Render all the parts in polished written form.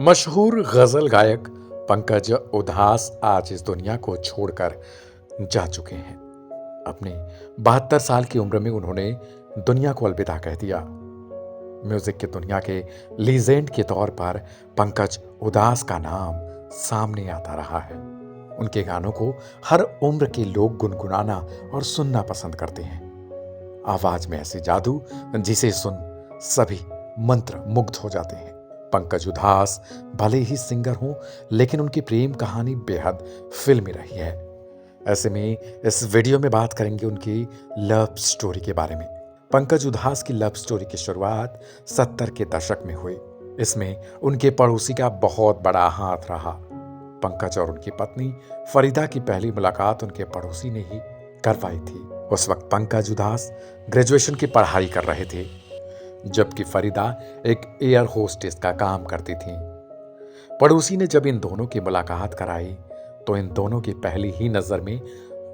मशहूर गजल गायक पंकज उधास आज इस दुनिया को छोड़कर जा चुके हैं। अपने 72 साल की उम्र में उन्होंने दुनिया को अलविदा कह दिया। म्यूजिक की दुनिया के लीजेंड के तौर पर पंकज उधास का नाम सामने आता रहा है। उनके गानों को हर उम्र के लोग गुनगुनाना और सुनना पसंद करते हैं। आवाज में ऐसी जादू जिसे सुन सभी मंत्र मुग्ध हो जाते हैं। पंकज उधास भले ही सिंगर हों, लेकिन उनकी प्रेम कहानी बेहद फिल्मी रही है। ऐसे में इस वीडियो में बात करेंगे उनकी लव स्टोरी के बारे में। पंकज उधास की लव स्टोरी की शुरुआत 70 के दशक में हुई। इसमें उनके पड़ोसी का बहुत बड़ा हाथ रहा। पंकज और उनकी पत्नी फरीदा की पहली मुलाकात उनके पड़ोसी ने ही करवाई थी। उस वक्त पंकज उधास ग्रेजुएशन की पढ़ाई कर रहे थे, जबकि फरीदा एक एयर होस्टेस का काम करती थी। पड़ोसी ने जब इन दोनों की मुलाकात कराई तो इन दोनों की पहली ही नजर में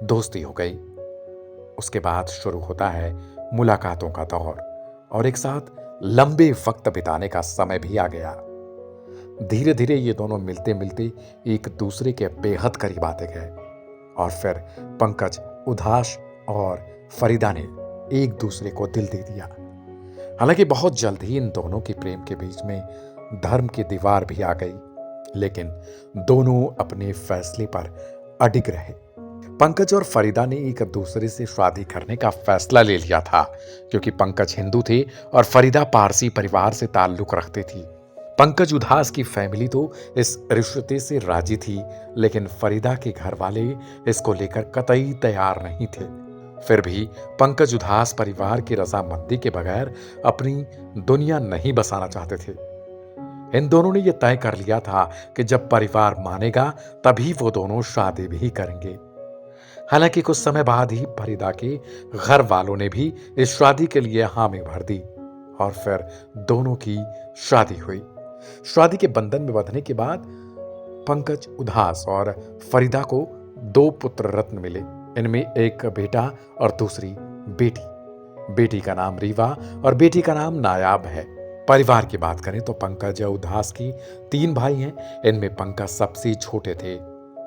दोस्ती हो गई। उसके बाद शुरू होता है मुलाकातों का दौर और एक साथ लंबे वक्त बिताने का समय भी आ गया। धीरे धीरे ये दोनों मिलते मिलते एक दूसरे के बेहद करीब आते गए और फिर पंकज उधास और फरीदा ने एक दूसरे को दिल दे दिया। हालांकि बहुत जल्द ही इन दोनों के प्रेम के बीच में धर्म की दीवार भी आ गई, लेकिन दोनों अपने फैसले पर अडिग रहे। पंकज और फरीदा ने एक दूसरे से शादी करने का फैसला ले लिया था, क्योंकि पंकज हिंदू थे और फरीदा पारसी परिवार से ताल्लुक रखती थी। पंकज उधास की फैमिली तो इस रिश्ते से राजी थी, लेकिन फरीदा के घर वाले इसको लेकर कतई तैयार नहीं थे। फिर भी पंकज उधास परिवार की रजामंदी के बगैर अपनी दुनिया नहीं बसाना चाहते थे। इन दोनों ने यह तय कर लिया था कि जब परिवार मानेगा तभी वो दोनों शादी भी करेंगे। हालांकि कुछ समय बाद ही फरीदा के घर वालों ने भी इस शादी के लिए हामी भर दी और फिर दोनों की शादी हुई। शादी के बंधन में बंधने के बाद पंकज उधास और फरीदा को 2 पुत्र रत्न मिले। इनमें एक बेटा और दूसरी बेटी। बेटी का नाम रीवा और बेटी का नाम नायाब है। परिवार की बात करें तो पंकज उधास की 3 भाई हैं। इनमें पंकज सबसे छोटे थे।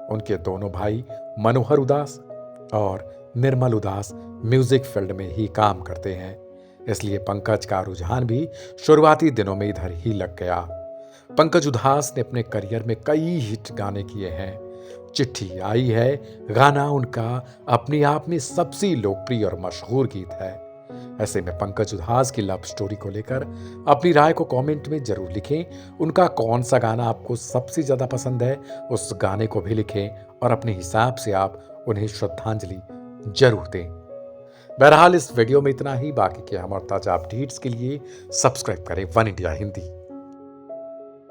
उनके दोनों भाई मनोहर उदास और निर्मल उदास म्यूजिक फील्ड में ही काम करते हैं, इसलिए पंकज का रुझान भी शुरुआती दिनों में इधर ही लग गया। पंकज उधास ने अपने करियर में कई हिट गाने किए हैं। चिट्ठी आई है गाना उनका अपने आप में सबसे लोकप्रिय और मशहूर गीत है। ऐसे में पंकज उधास की लव स्टोरी को लेकर अपनी राय को कमेंट में जरूर लिखें। उनका कौन सा गाना आपको सबसे ज्यादा पसंद है, उस गाने को भी लिखें और अपने हिसाब से आप उन्हें श्रद्धांजलि जरूर दें। बहरहाल इस वीडियो में इतना ही। बाकी के हम और ताजा अपडेट्स के लिए सब्सक्राइब करें वन इंडिया हिंदी।